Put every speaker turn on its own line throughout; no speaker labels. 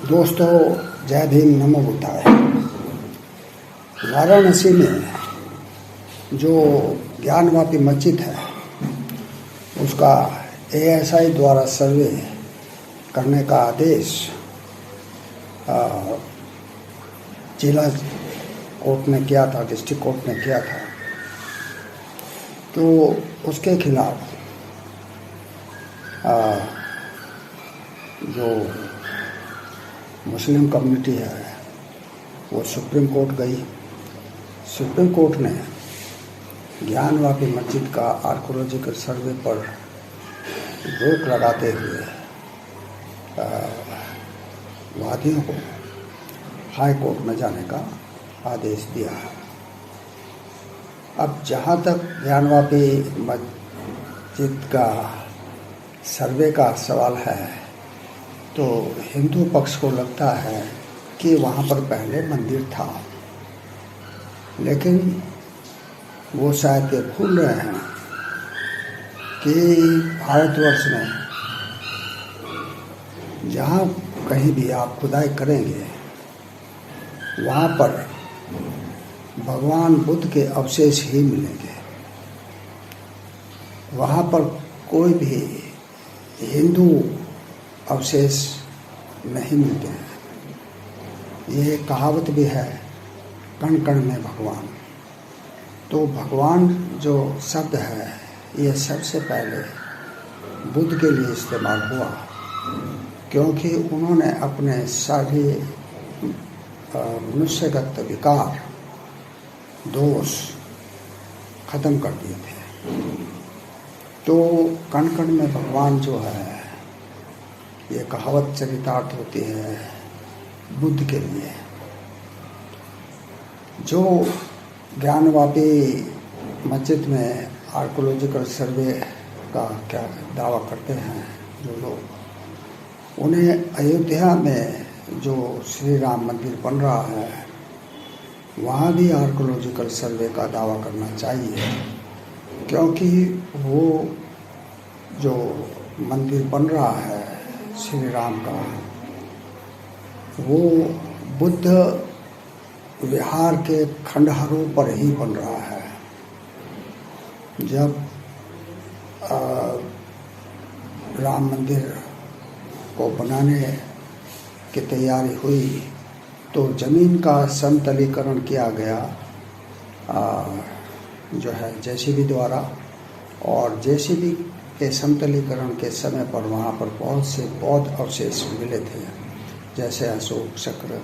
दोस्तों, जय भीम, नमो बुद्धाय। वाराणसी में जो ज्ञानवापी मस्जिद है उसका ASI द्वारा सर्वे करने का आदेश जिला कोर्ट ने किया था, डिस्ट्रिक्ट कोर्ट ने किया था। तो उसके खिलाफ जो मुस्लिम कम्युनिटी है वो सुप्रीम कोर्ट गई। सुप्रीम कोर्ट ने ज्ञानवापी मस्जिद का आर्कोलॉजिकल सर्वे पर रोक लगाते हुए वादियों को हाई कोर्ट में जाने का आदेश दिया है। अब जहाँ तक ज्ञानवापी मस्जिद का सर्वे का सवाल है, तो हिंदू पक्ष को लगता है कि वहाँ पर पहले मंदिर था, लेकिन वो शायद ये भूल रहे हैं कि भारतवर्ष में जहाँ कहीं भी आप खुदाई करेंगे वहाँ पर भगवान बुद्ध के अवशेष ही मिलेंगे। वहाँ पर कोई भी हिंदू अवशेष नहीं मिलते हैं। ये कहावत भी है, कण कण में भगवान। तो भगवान जो शब्द है ये सबसे पहले बुद्ध के लिए इस्तेमाल हुआ, क्योंकि उन्होंने अपने सारे मनुष्यगत विकार, दोष खत्म कर दिए थे। तो कण कण में भगवान जो है ये कहावत चरितार्थ होती है बुद्ध के लिए। जो ज्ञानवापी मस्जिद में आर्कोलॉजिकल सर्वे का क्या दावा करते हैं जो लोग, उन्हें अयोध्या में जो श्री राम मंदिर बन रहा है वहाँ भी आर्कोलॉजिकल सर्वे का दावा करना चाहिए, क्योंकि वो जो मंदिर बन रहा है श्री राम का, वो बुद्ध विहार के खंडहरों पर ही बन रहा है। जब राम मंदिर को बनाने की तैयारी हुई तो जमीन का समतलीकरण किया गया जो है JCB द्वारा, और JCB के समतलीकरण के समय पर वहाँ पर बहुत से बौद्ध अवशेष मिले थे, जैसे अशोक चक्र,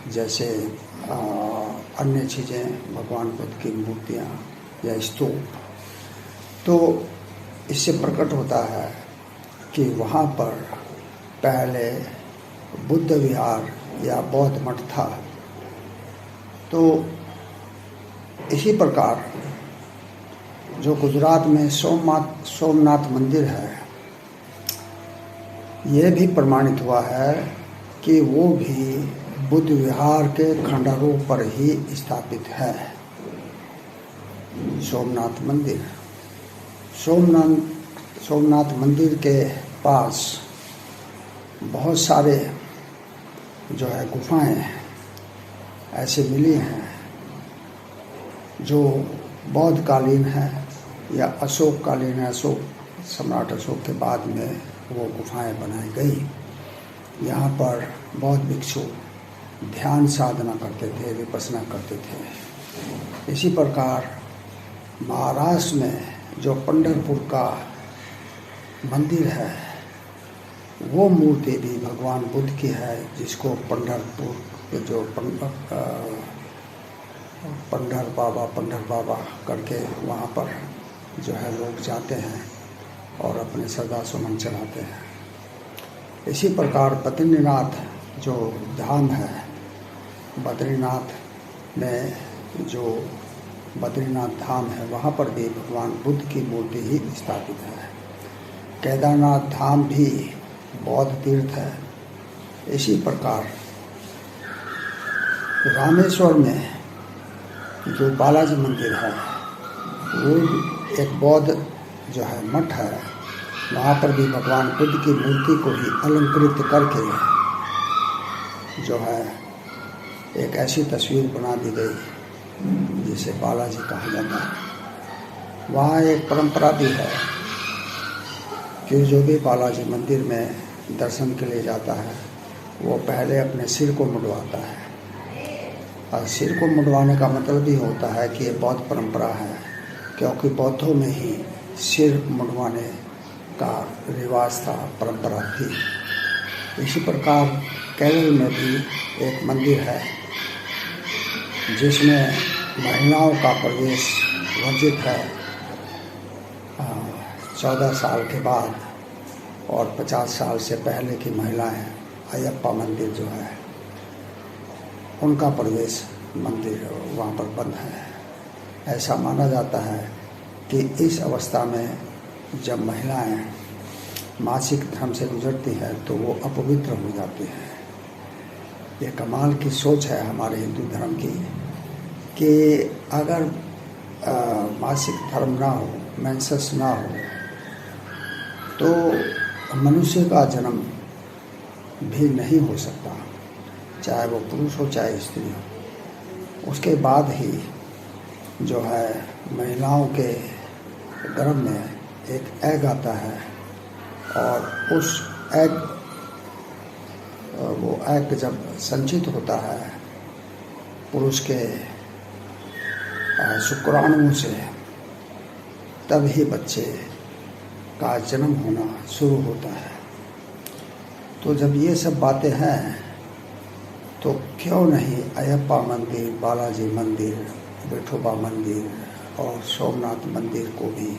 जैसे अन्य चीज़ें, भगवान बुद्ध की मूर्तियाँ या स्तूप। तो इससे प्रकट होता है कि वहाँ पर पहले बुद्ध विहार या बौद्ध मठ था। तो इसी प्रकार जो गुजरात में सोमनाथ मंदिर है, ये भी प्रमाणित हुआ है कि वो भी बुद्ध विहार के खंडहरों पर ही स्थापित है। सोमनाथ मंदिर, सोमनाथ मंदिर के पास बहुत सारे जो है गुफाएं ऐसे मिली हैं जो बौद्ध कालीन है या अशोक कालीन है। सम्राट अशोक के बाद में वो गुफाएं बनाई गई। यहाँ पर बौद्ध भिक्षु ध्यान साधना करते थे, विपස්සना करते थे। इसी प्रकार महाराष्ट्र में जो पंढरपुर का मंदिर है, वो मूर्ति भी भगवान बुद्ध की है, जिसको पंढरपुर के जो पंढर बाबा करके वहाँ पर जो है लोग जाते हैं और अपने श्रद्धा सुमन चढ़ाते हैं। इसी प्रकार बद्रीनाथ जो धाम है, बद्रीनाथ में जो बद्रीनाथ धाम है वहाँ पर भी भगवान बुद्ध की मूर्ति ही स्थापित है। केदारनाथ धाम भी बौद्ध तीर्थ है। इसी प्रकार रामेश्वर में जो बालाजी मंदिर है वो एक बौद्ध जो है मठ है, वहाँ पर भी भगवान बुद्ध की मूर्ति को ही अलंकृत करके जो है एक ऐसी तस्वीर बना दी गई जिसे बालाजी कहा जाता है। वहाँ एक परंपरा भी है कि जो भी बालाजी मंदिर में दर्शन के लिए जाता है वो पहले अपने सिर को मुंडवाता है। और सिर को मुंडवाने का मतलब भी होता है कि ये बौद्ध परंपरा है, क्योंकि बौद्धों में ही सिर मुंडवाने का रिवाज था, परंपरा थी। इसी प्रकार केरल में भी एक मंदिर है जिसमें महिलाओं का प्रवेश वर्जित है 14 साल के बाद, और 50 साल से पहले की महिलाएं, अयप्पा मंदिर जो है उनका प्रवेश मंदिर वहाँ पर बंद है। ऐसा माना जाता है कि इस अवस्था में जब महिलाएं मासिक धर्म से गुजरती हैं तो वो अपवित्र हो जाती हैं। ये कमाल की सोच है हमारे हिंदू धर्म की कि अगर मासिक धर्म ना हो, मेंसेस ना हो, तो मनुष्य का जन्म भी नहीं हो सकता, चाहे वो पुरुष हो चाहे स्त्री हो। उसके बाद ही जो है महिलाओं के गर्भ में एक एग आता है, और उस एग वो एग जब संचित होता है पुरुष के शुक्राणुओं से, तब ही बच्चे का जन्म होना शुरू होता है। तो जब ये सब बातें हैं तो क्यों नहीं अयप्पा मंदिर, बालाजी मंदिर, विठोबा मंदिर और सोमनाथ मंदिर को भी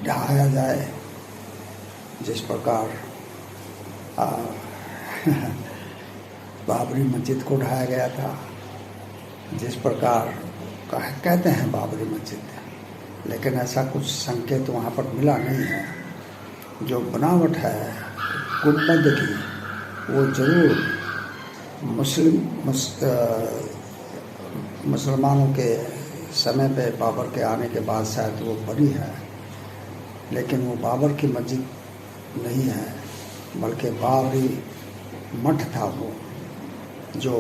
ढहाया जाए, जिस प्रकार बाबरी मस्जिद को ढहाया गया था। जिस प्रकार कहते हैं बाबरी मस्जिद, लेकिन ऐसा कुछ संकेत वहाँ पर मिला नहीं है। जो बनावट है गुंबद की, वो जरूर मुसलमानों के समय पे, बाबर के आने के बाद शायद वो बनी है, लेकिन वो बाबर की मस्जिद नहीं है, बल्कि बाबरी मठ था वो, जो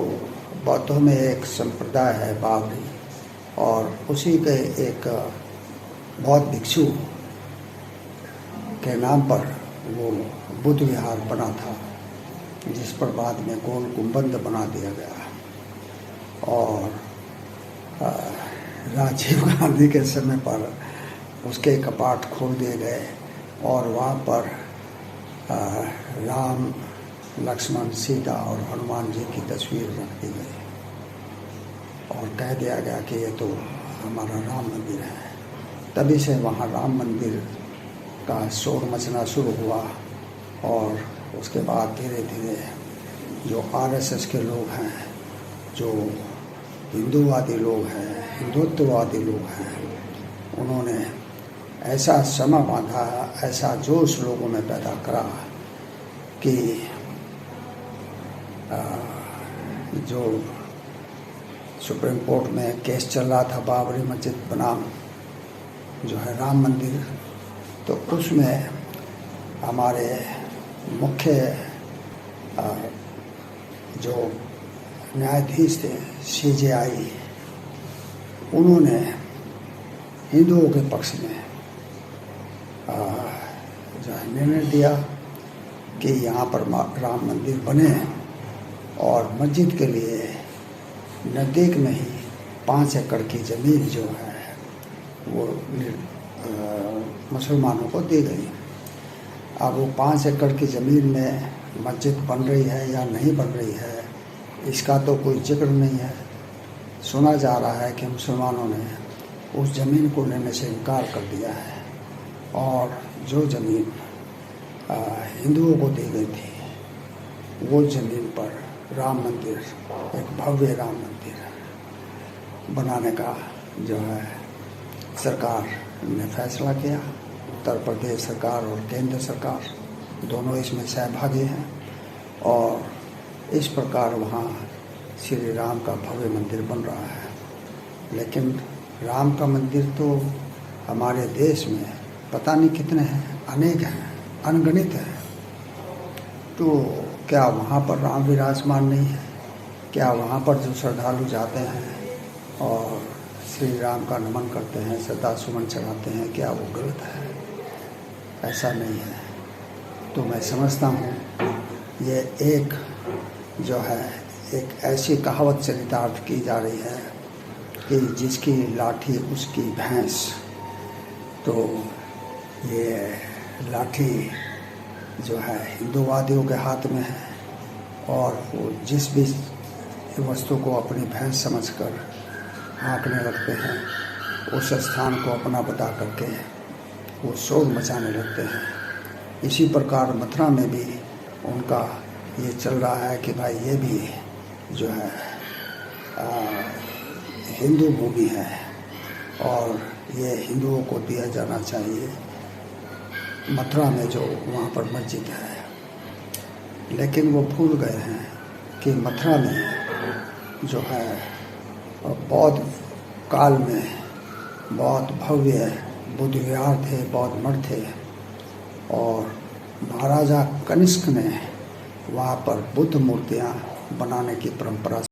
बौद्धों में एक संप्रदाय है बाबरी, और उसी के एक बौद्ध भिक्षु के नाम पर वो बुद्ध विहार बना था, जिस पर बाद में गोल गुंबद बना दिया गया। और राजीव गांधी के समय पर उसके कपाट खोल दिए गए और वहाँ पर राम, लक्ष्मण, सीता और हनुमान जी की तस्वीर रख दी गई और कह दिया गया कि ये तो हमारा राम मंदिर है। तभी से वहाँ राम मंदिर का शोर मचना शुरू हुआ, और उसके बाद धीरे धीरे जो आरएसएस के लोग हैं, जो हिंदूवादी लोग हैं, हिंदुत्ववादी लोग हैं, उन्होंने ऐसा समा बांधा, ऐसा जोश लोगों में पैदा करा कि जो सुप्रीम कोर्ट में केस चल रहा था बाबरी मस्जिद बनाम जो है राम मंदिर, तो उसमें हमारे मुख्य जो न्यायाधीश थे CJI, उन्होंने हिंदुओं के पक्ष में जो है निर्णय दिया कि यहाँ पर राम मंदिर बने, और मस्जिद के लिए नज़दीक में ही 5 एकड़ की ज़मीन जो है वो मुसलमानों को दी गई। अब वो 5 एकड़ की ज़मीन में मस्जिद बन रही है या नहीं बन रही है, इसका तो कोई जिक्र नहीं है। सुना जा रहा है कि मुसलमानों ने उस ज़मीन को लेने से इनकार कर दिया है, और जो ज़मीन हिंदुओं को दी गई थी, वो ज़मीन पर राम मंदिर, एक भव्य राम मंदिर बनाने का जो है सरकार ने फैसला किया। उत्तर प्रदेश सरकार और केंद्र सरकार दोनों इसमें सहभागी हैं, और इस प्रकार वहाँ श्री राम का भव्य मंदिर बन रहा है। लेकिन राम का मंदिर तो हमारे देश में पता नहीं कितने हैं, अनेक हैं, अनगिनत हैं। तो क्या वहाँ पर राम विराजमान नहीं है? क्या वहाँ पर जो श्रद्धालु जाते हैं और श्री राम का नमन करते हैं, श्रद्धा सुमन चढ़ाते हैं, क्या वो गलत है? ऐसा नहीं है। तो मैं समझता हूँ ये एक जो है एक ऐसी कहावत चरितार्थ की जा रही है कि जिसकी लाठी उसकी भैंस। तो ये लाठी जो है हिंदूवादियों के हाथ में है और वो जिस भी वस्तु को अपनी भैंस समझकर हाँकने लगते हैं, उस स्थान को अपना बता करके वो शोर मचाने लगते हैं। इसी प्रकार मथुरा में भी उनका ये चल रहा है कि भाई ये भी जो है हिंदू भूमि है और ये हिंदुओं को दिया जाना चाहिए। मथुरा में जो वहाँ पर मस्जिद है, लेकिन वो भूल गए हैं कि मथुरा में जो है बौद्ध काल में बहुत भव्य बुद्ध विहार थे, बौद्ध मठ थे और महाराजा कनिष्क ने वहाँ पर बुद्ध मूर्तियाँ बनाने की परंपरा